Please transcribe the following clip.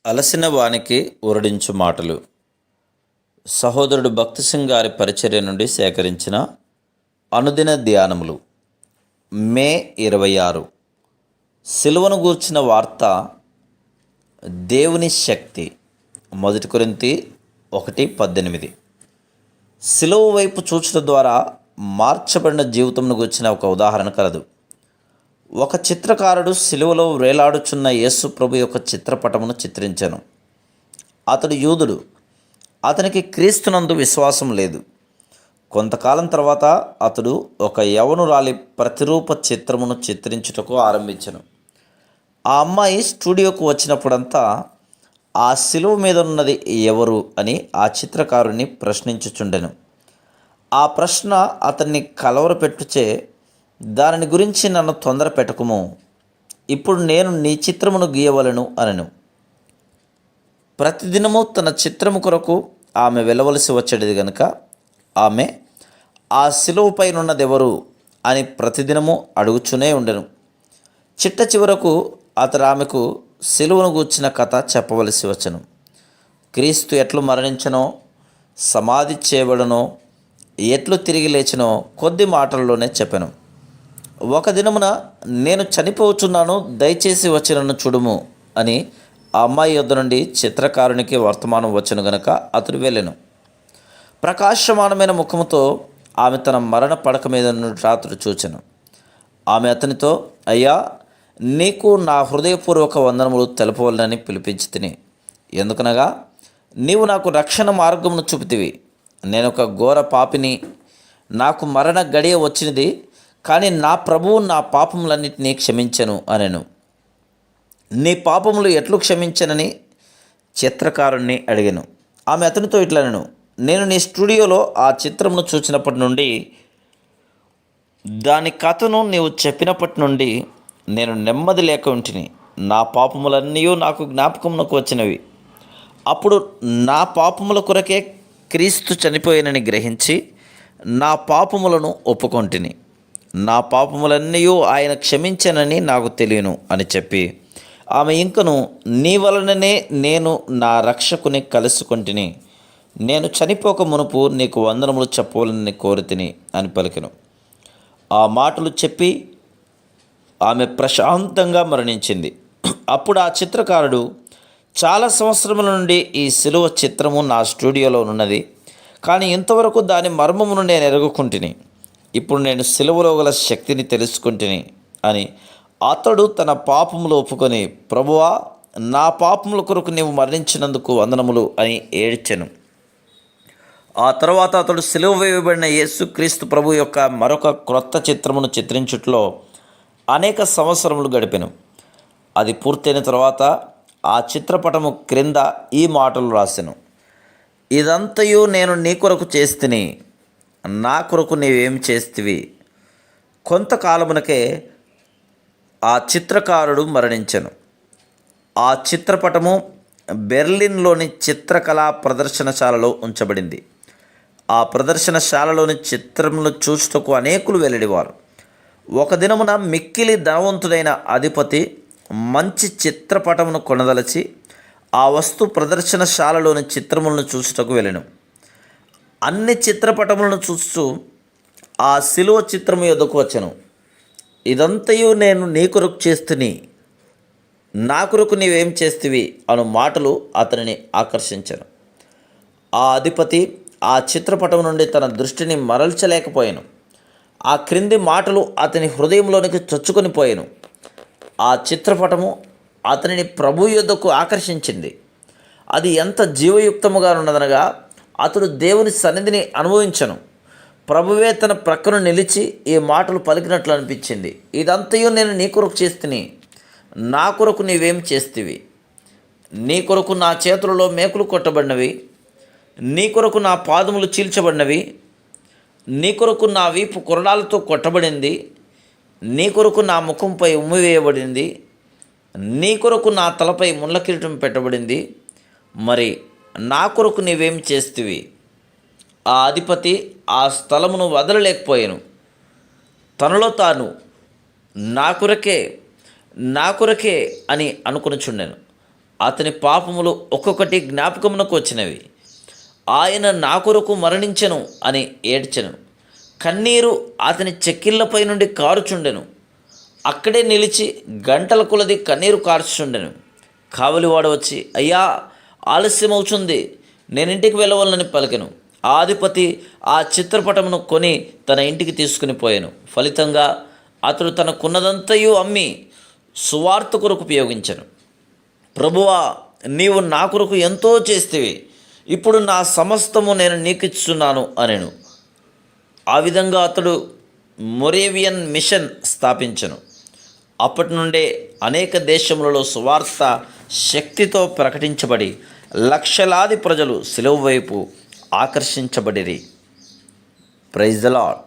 అలసిన వానికి ఊరడించు మాటలు. సహోదరుడు భక్తి సింగ్ గారి పరిచర్య నుండి సేకరించిన అనుదిన ధ్యానములు. మే 26. సిలువను గూర్చిన వార్త. దేవుని శక్తి. 1 కొరింథీ 1:18. సిలువ వైపు చూచుట ద్వారా మార్చబడిన జీవితంను గూర్చిన ఒక ఉదాహరణ కలదు. ఒక చిత్రకారుడు సిలువలో వేలాడుచున్న యేసు ప్రభు యొక్క చిత్రపటమును చిత్రించెను. అతడు యూదుడు. అతనికి క్రీస్తునందు విశ్వాసం లేదు. కొంతకాలం తర్వాత అతడు ఒక యవనురాలి ప్రతిరూప చిత్రమును చిత్రించుటకు ఆరంభించెను. ఆ అమ్మాయి స్టూడియోకు వచ్చినప్పుడంతా ఆ సిలువ మీద ఉన్నది ఎవరు అని ఆ చిత్రకారుని ప్రశ్నించుచుండెను. ఆ ప్రశ్న అతన్ని కలవరపెట్టుచే, దానిని గురించి నన్ను తొందర పెట్టకుము, ఇప్పుడు నేను నీ చిత్రమును గీయవలను అనెను. ప్రతిదినము తన చిత్రము కొరకు ఆమె వెళ్ళవలసి వచ్చేది గనుక ఆమె ఆ సిలువపైనున్నదెవరు అని ప్రతిదినము అడుగుచూనే ఉండెను. చిట్ట చివరకు అతడు ఆమెకు సిలువను గూర్చిన కథ చెప్పవలసి వచ్చెను. క్రీస్తు ఎట్లు మరణించనో, సమాధి చేయబడనో, ఎట్లు తిరిగి లేచినో కొద్ది మాటల్లోనే చెప్పెను. ఒక దినమున, నేను చనిపోచున్నాను, దయచేసి వచ్చి నన్ను చూడుము అని ఆ అమ్మాయి యొద్ద నుండి చిత్రకారునికి వర్తమానం వచ్చెను గనుక అతడు వెళ్ళెను. ప్రకాశమానమైన ముఖముతో ఆమె తన మరణ పడక మీద అతడు చూచెను. ఆమె అతనితో, అయ్యా, నీకు నా హృదయపూర్వక వందనములు తెలపవలనని పిలిపించి తిని, ఎందుకనగా నీవు నాకు రక్షణ మార్గమును చూపితివి. నేను ఒక ఘోర పాపిని, నాకు మరణ గడియ వచ్చినది, కానీ నా ప్రభువు నా పాపములన్నిటినీ క్షమించెను అనెను. నీ పాపములు ఎట్లు క్షమించనని చిత్రకారుణ్ణి అడిగాను. ఆమె అతనితో ఇట్లనెను, నేను నీ స్టూడియోలో ఆ చిత్రమును చూసినప్పటి నుండి, దాని కథను నీవు చెప్పినప్పటి నుండి నేను నెమ్మది లేక ఉంటిని. నా పాపములన్నీ నాకు జ్ఞాపకమునకు వచ్చినవి. అప్పుడు నా పాపముల కొరకే క్రీస్తు చనిపోయినని గ్రహించి నా పాపములను ఒప్పుకొంటిని. నా పాపములన్నీ ఆయన క్షమించనని నాకు తెలియను అని చెప్పి ఆమె ఇంకను, నీ వలననే నేను నా రక్షకుని కలుసుకొంటిని. నేను చనిపోక మునుపు నీకు వందనములు చెప్పవాలని కోరితిని అని పలికెను. ఆ మాటలు చెప్పి ఆమె ప్రశాంతంగా మరణించింది. అప్పుడు ఆ చిత్రకారుడు, చాలా సంవత్సరముల నుండి ఈ సిలువ చిత్రము నా స్టూడియోలో ఉన్నది, కానీ ఇంతవరకు దాని మర్మమును నేను ఎరుగుకుంటుని. ఇప్పుడు నేను సిలువలో గల శక్తిని తెలుసుకుంటుని అని అతడు తన పాపములు ఒప్పుకొని, ప్రభువా, నా పాపముల కొరకు నీవు మరణించినందుకు వందనములు అని ఏడ్చెను. ఆ తర్వాత అతడు సిలువ వేయబడిన యేసుక్రీస్తు ప్రభు యొక్క మరొక క్రొత్త చిత్రమును చిత్రించుట్లో అనేక సంవత్సరములు గడిపెను. అది పూర్తయిన తర్వాత ఆ చిత్రపటము క్రింద ఈ మాటలు రాసెను, ఇదంతయు నేను నీ కొరకు చేస్తిని, నా కొరకు నీవేం చేస్తివి. కొంతకాలమునకే ఆ చిత్రకారుడు మరణించెను. ఆ చిత్రపటము బెర్లిన్లోని చిత్రకళా ప్రదర్శనశాలలో ఉంచబడింది. ఆ ప్రదర్శనశాలలోని చిత్రములు చూచుటకు అనేకులు వెల్లడివారు. ఒక దినమున మిక్కిలి ధనవంతుడైన అధిపతి మంచి చిత్రపటమును కొనదలచి ఆ వస్తు ప్రదర్శనశాలలోని చిత్రములను చూచుటకు వెళ్ళెను. అన్ని చిత్రపటములను చూస్తూ ఆ సిలువ చిత్రము యొద్దకు వచ్చెను. ఇదంతయు నేను నీ కొరకు చేస్తుని, నా కొరకు నీవేం చేస్తివి అను మాటలు అతనిని ఆకర్షించెను. ఆ అధిపతి ఆ చిత్రపటం నుండి తన దృష్టిని మరల్చలేకపోయాను. ఆ క్రింది మాటలు అతని హృదయంలోనికి చొచ్చుకొని పోయాను. ఆ చిత్రపటము అతనిని ప్రభు యొద్దకు ఆకర్షించింది. అది ఎంత జీవయుక్తముగా ఉన్నదనగా అతడు దేవుని సన్నిధిని అనుభవించను. ప్రభువే తన ప్రక్కన నిలిచి ఈ మాటలు పలికినట్లు అనిపించింది, ఇదంతయు నేను నీ కొరకు చేస్తుని, నా కొరకు నీవేం చేస్తివి. నీ కొరకు నా చేతులలో మేకులు కొట్టబడినవి, నీ కొరకు నా పాదములు చీల్చబడినవి, నీ కొరకు నా వీపు కొరడాలతో కొట్టబడింది, నీ కొరకు నా ముఖంపై ఉమ్మివేయబడింది, నీ కొరకు నా తలపై ముళ్ళ కిరీటం పెట్టబడింది, మరి నా కొరకు నీవేం చేస్తివి. ఆ అధిపతి ఆ స్థలమును వదలలేకపోయాను. తనలో తాను, నా కొరకే అని అనుకొనుచుండెను. అతని పాపములు ఒక్కొక్కటి జ్ఞాపకమునకు వచ్చినవి. ఆయన నా కొరకు మరణించెను అని ఏడ్చెను. కన్నీరు అతని చెక్కిళ్లపై నుండి కారుచుండెను. అక్కడే నిలిచి గంటల కొలది కన్నీరు కార్చుచుండెను. కావలివాడు వచ్చి, అయ్యా, ఆలస్యమవుతుంది, నేనింటికి వెళ్ళవలనని పలికెను. ఆ అధిపతి ఆ చిత్రపటమును కొని తన ఇంటికి తీసుకుని పోయాను. ఫలితంగా అతడు తనకున్నదంతయు అమ్మి సువార్త కొరకు ఉపయోగించెను. ప్రభువా, నీవు నా కొరకు ఎంతో చేస్తేవి, ఇప్పుడు నా సమస్తము నేను నీకిచ్చున్నాను అనెను. ఆ విధంగా అతడు మొరేవియన్ మిషన్ స్థాపించెను. అప్పటి నుండే అనేక దేశములలో సువార్త శక్తితో ప్రకటించబడి లక్షలాది ప్రజలు సిలువ వైపు ఆకర్షించబడిరి. Praise the lord.